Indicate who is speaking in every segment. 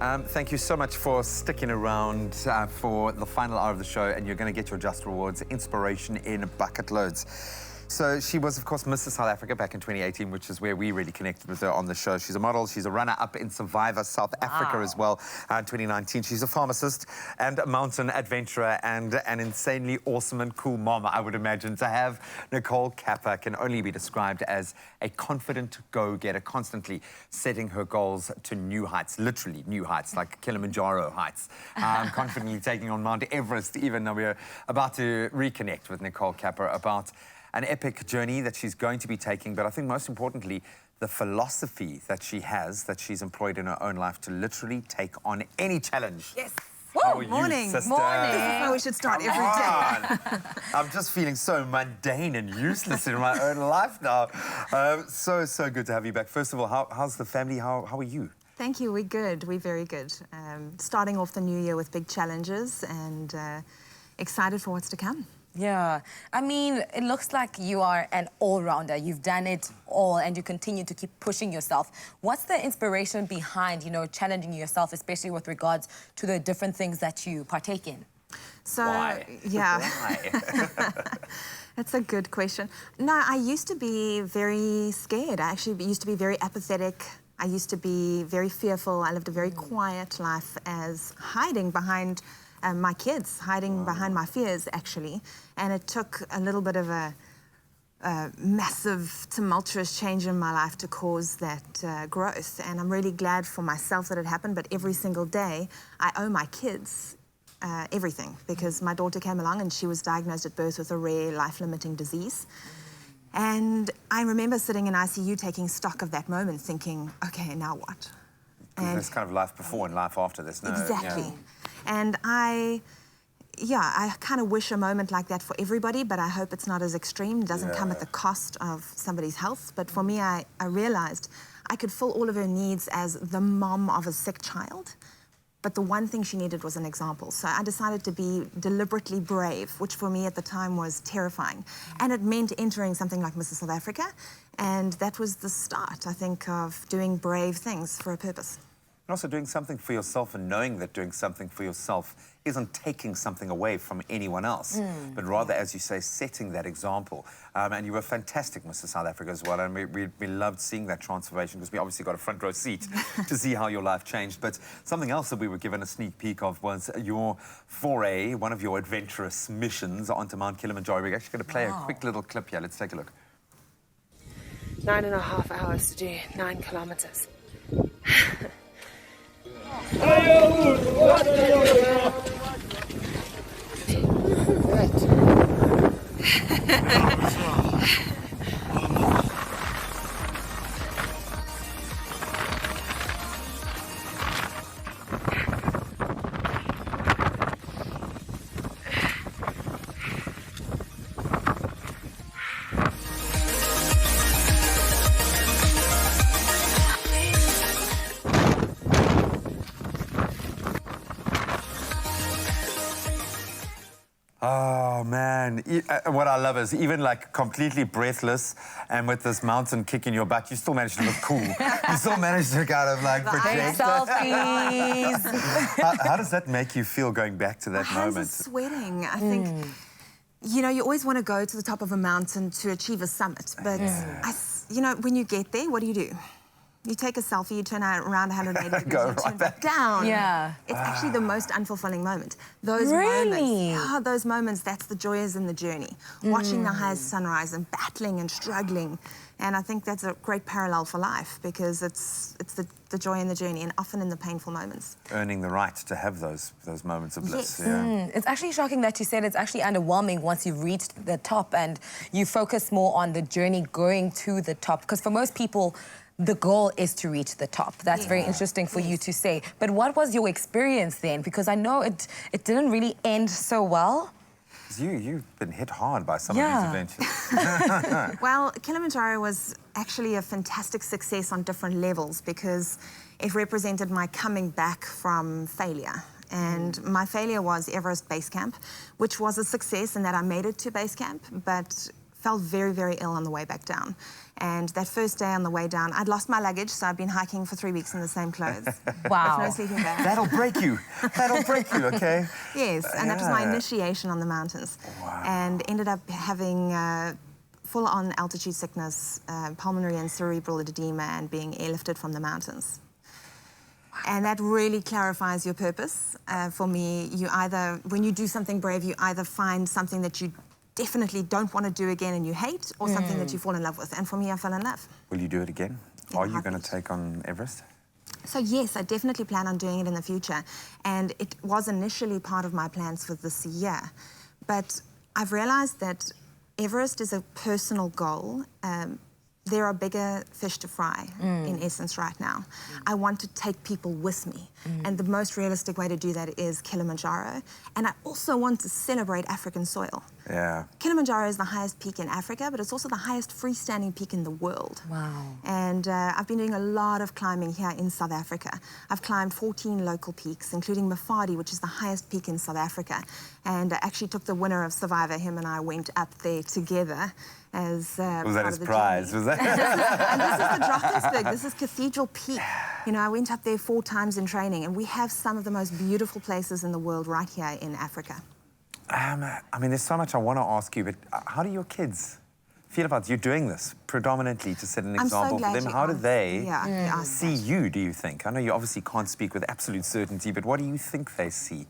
Speaker 1: Thank you so much for sticking around for the final hour of the show, and you're going to get your Just Rewards inspiration in bucket loads. So she was, of course, Mrs. South Africa back in 2018, which is where we really connected with her on the show. She's a model. She's a runner-up in Survivor South Africa as well in 2019. She's a pharmacist and a mountain adventurer and an insanely awesome and cool mom, I would imagine. To have Nicole Capper can only be described as a confident go-getter, constantly setting her goals to new heights, literally new heights, like Kilimanjaro heights. Confidently taking on Mt Everest, even though we're about to reconnect with Nicole Capper about an epic journey that she's going to be taking, but I think most importantly, the philosophy that she has, that she's employed in her own life to literally take on any challenge.
Speaker 2: Yes.
Speaker 1: How are
Speaker 2: Morning.
Speaker 1: you, sister?
Speaker 2: Morning. This is how we should start every day.
Speaker 1: I'm just feeling so mundane and useless in my own life now. So good to have you back. First of all, how's the family? How are you?
Speaker 2: Thank you. We're good. We're very good. Starting off the new year with big challenges and excited for what's to come.
Speaker 3: Yeah, I mean, it looks like you are an all-rounder. You've done it all and you continue to keep pushing yourself. What's the inspiration behind, challenging yourself, especially with regards to the different things that you partake in?
Speaker 2: So,
Speaker 1: Why?
Speaker 2: yeah.
Speaker 1: Why?
Speaker 2: That's a good question. No, I used to be very scared. I actually used to be very apathetic. I used to be very fearful. I lived a very quiet life as hiding behind my kids, hiding behind my fears, actually. And it took a little bit of a massive, tumultuous change in my life to cause that growth. And I'm really glad for myself that it happened, but every single day, I owe my kids everything, because my daughter came along and she was diagnosed at birth with a rare, life-limiting disease. And I remember sitting in ICU taking stock of that moment, thinking, okay, now what?
Speaker 1: And there's kind of life before and life after this, no?
Speaker 2: Exactly.
Speaker 1: Yeah.
Speaker 2: And I kind of wish a moment like that for everybody, but I hope it's not as extreme. It doesn't come at the cost of somebody's health. But for me, I realized I could fill all of her needs as the mom of a sick child. But the one thing she needed was an example. So I decided to be deliberately brave, which for me at the time was terrifying. And it meant entering something like Mrs. South Africa. And that was the start, I think, of doing brave things for a purpose.
Speaker 1: And also doing something for yourself and knowing that doing something for yourself isn't taking something away from anyone else, but rather, as you say, setting that example. And you were fantastic, Mr. South Africa, as well. And we loved seeing that transformation, because we obviously got a front row seat to see how your life changed. But something else that we were given a sneak peek of was your foray, one of your adventurous missions onto Mount Kilimanjaro. We're actually going to play a quick little clip here. Let's take a look.
Speaker 4: 9.5 hours to do 9 kilometers.
Speaker 1: Oh, man. What I love is even like completely breathless and with this mountain kicking your butt, you still managed to look cool. You still managed to kind of like project.
Speaker 3: Selfies.
Speaker 1: How does that make you feel going back to that
Speaker 2: My hands
Speaker 1: moment?
Speaker 2: are sweating. I think, you always want to go to the top of a mountain to achieve a summit. But, when you get there, what do? You take a selfie, you turn around 180 degrees,
Speaker 1: Go
Speaker 2: and
Speaker 1: right
Speaker 2: turn
Speaker 1: back
Speaker 2: down.
Speaker 3: Yeah.
Speaker 2: It's actually the most unfulfilling moment. Those
Speaker 3: Really?
Speaker 2: moments, those moments, that's the joy is in the journey. Watching the highest sunrise and battling and struggling. And I think that's a great parallel for life, because it's the joy in the journey and often in the painful moments.
Speaker 1: Earning the right to have those moments of bliss.
Speaker 2: Yes.
Speaker 1: Yeah.
Speaker 3: It's actually shocking that you said it's actually underwhelming once you've reached the top and you focus more on the journey going to the top. Because for most people, the goal is to reach the top. That's very interesting for you to say. But what was your experience then? Because I know it didn't really end so well.
Speaker 1: You've been hit hard by some of these adventures.
Speaker 2: Well, Kilimanjaro was actually a fantastic success on different levels, because it represented my coming back from failure. And my failure was Everest Base Camp, which was a success in that I made it to base camp, but felt very, very ill on the way back down. And that first day on the way down, I'd lost my luggage, so I'd been hiking for 3 weeks in the same clothes.
Speaker 3: Wow.
Speaker 2: No sleeping bag.
Speaker 1: That'll break you. That'll break you, okay?
Speaker 2: Yes, and that was my initiation on the mountains.
Speaker 1: Wow.
Speaker 2: And ended up having full-on altitude sickness, pulmonary and cerebral edema, and being airlifted from the mountains. And that really clarifies your purpose. For me, when you do something brave, you either find something that you definitely don't want to do again and you hate, or something that you fall in love with. And for me, I fell in love.
Speaker 1: Will you do it again? Are you going to take on Everest?
Speaker 2: So yes, I definitely plan on doing it in the future. And it was initially part of my plans for this year. But I've realized that Everest is a personal goal. There are bigger fish to fry, in essence, right now. I want to take people with me. And the most realistic way to do that is Kilimanjaro. And I also want to celebrate African soil.
Speaker 1: Yeah.
Speaker 2: Kilimanjaro is the highest peak in Africa, but it's also the highest freestanding peak in the world.
Speaker 3: Wow.
Speaker 2: And I've been doing a lot of climbing here in South Africa. I've climbed 14 local peaks, including Mafadi, which is the highest peak in South Africa. And I actually took the winner of Survivor. Him and I went up there together as
Speaker 1: was that his prize? Was that?
Speaker 2: And this is the Drakensberg. This is Cathedral Peak. You know, I went up there 4 times in training, and we have some of the most beautiful places in the world right here in Africa.
Speaker 1: I mean, there's so much I want to ask you, but how do your kids feel about you doing this predominantly to set an example for them? How do they see you, do you think? I know you obviously can't speak with absolute certainty, but what do you think they see?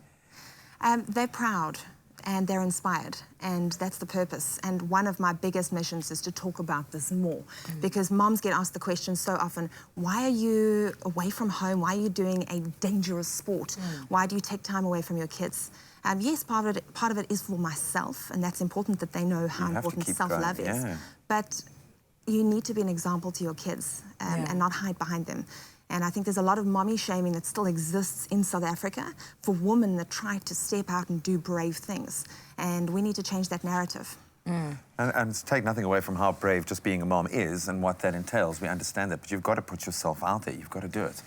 Speaker 2: They're proud. And they're inspired, and that's the purpose. And one of my biggest missions is to talk about this more, because moms get asked the question so often, why are you away from home? Why are you doing a dangerous sport? Why do you take time away from your kids? Yes, part of it is for myself, and that's important that they know how important self-love is. But you need to be an example to your kids and not hide behind them. And I think there's a lot of mommy shaming that still exists in South Africa for women that try to step out and do brave things. And we need to change that narrative.
Speaker 1: And take nothing away from how brave just being a mom is and what that entails. We understand that, but you've got to put yourself out there. You've got to do it.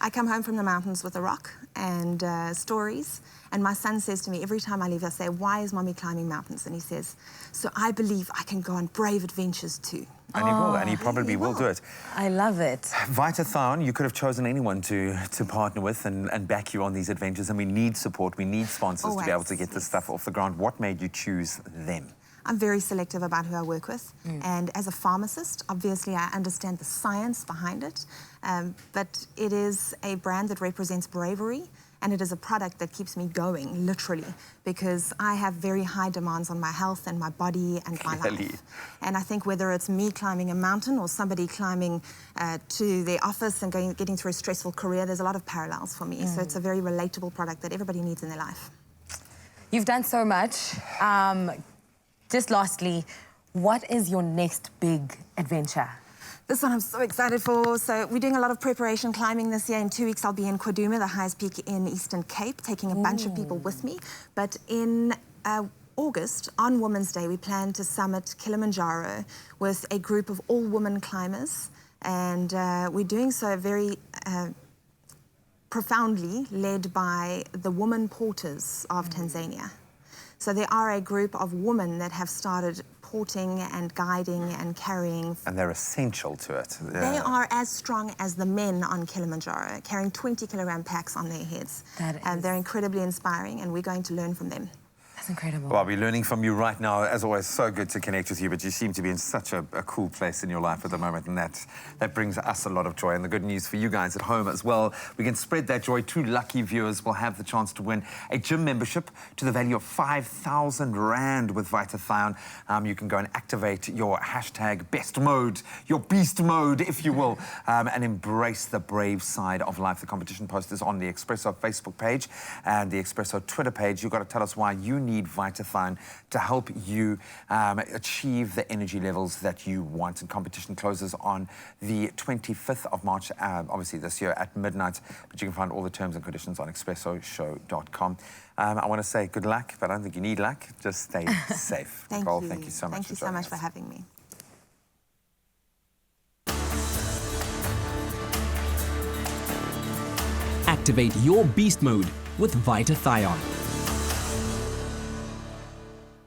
Speaker 2: I come home from the mountains with a rock and stories. And my son says to me every time I leave, I say, why is mommy climbing mountains? And he says, so I believe I can go on brave adventures too.
Speaker 1: And he will, and he probably will do it.
Speaker 3: I love it.
Speaker 1: VITA-THION, you could have chosen anyone to partner with and back you on these adventures, and we need support, we need sponsors to be able to get this stuff off the ground. What made you choose them?
Speaker 2: I'm very selective about who I work with. And as a pharmacist, obviously I understand the science behind it, but it is a brand that represents bravery, and it is a product that keeps me going, literally, because I have very high demands on my health and my body and my life. And I think whether it's me climbing a mountain or somebody climbing to their office and getting through a stressful career, there's a lot of parallels for me. So it's a very relatable product that everybody needs in their life.
Speaker 3: You've done so much. Just lastly, what is your next big adventure?
Speaker 2: This one I'm so excited for. So we're doing a lot of preparation climbing this year. In 2 weeks, I'll be in Kwaduma, the highest peak in Eastern Cape, taking a bunch of people with me. But in August, on Women's Day, we plan to summit Kilimanjaro with a group of all-women climbers. And we're doing so very profoundly, led by the women porters of Tanzania. So there are a group of women that have started porting and guiding and carrying.
Speaker 1: And they're essential to it.
Speaker 2: They are as strong as the men on Kilimanjaro, carrying 20-kilogram packs on their heads. And they're incredibly inspiring, and we're going to learn from them.
Speaker 3: That's incredible.
Speaker 1: Well, I'll be learning from you right now. As always, so good to connect with you, but you seem to be in such a cool place in your life at the moment, and that brings us a lot of joy. And the good news for you guys at home as well, we can spread that joy. 2 lucky viewers will have the chance to win a gym membership to the value of 5,000 Rand with VITA-THION. You can go and activate your hashtag best mode, your beast mode, if you will, and embrace the brave side of life. The competition post is on the Expresso Facebook page and the Expresso Twitter page. You've got to tell us why you need VITA-THION to help you achieve the energy levels that you want. And competition closes on the 25th of March, obviously this year at midnight. But you can find all the terms and conditions on expressoshow.com. I want to say good luck, but I don't think you need luck. Just stay safe. Nicole, thank you so much.
Speaker 2: Thank you so much for having me.
Speaker 5: Activate your beast mode with VITA-THION.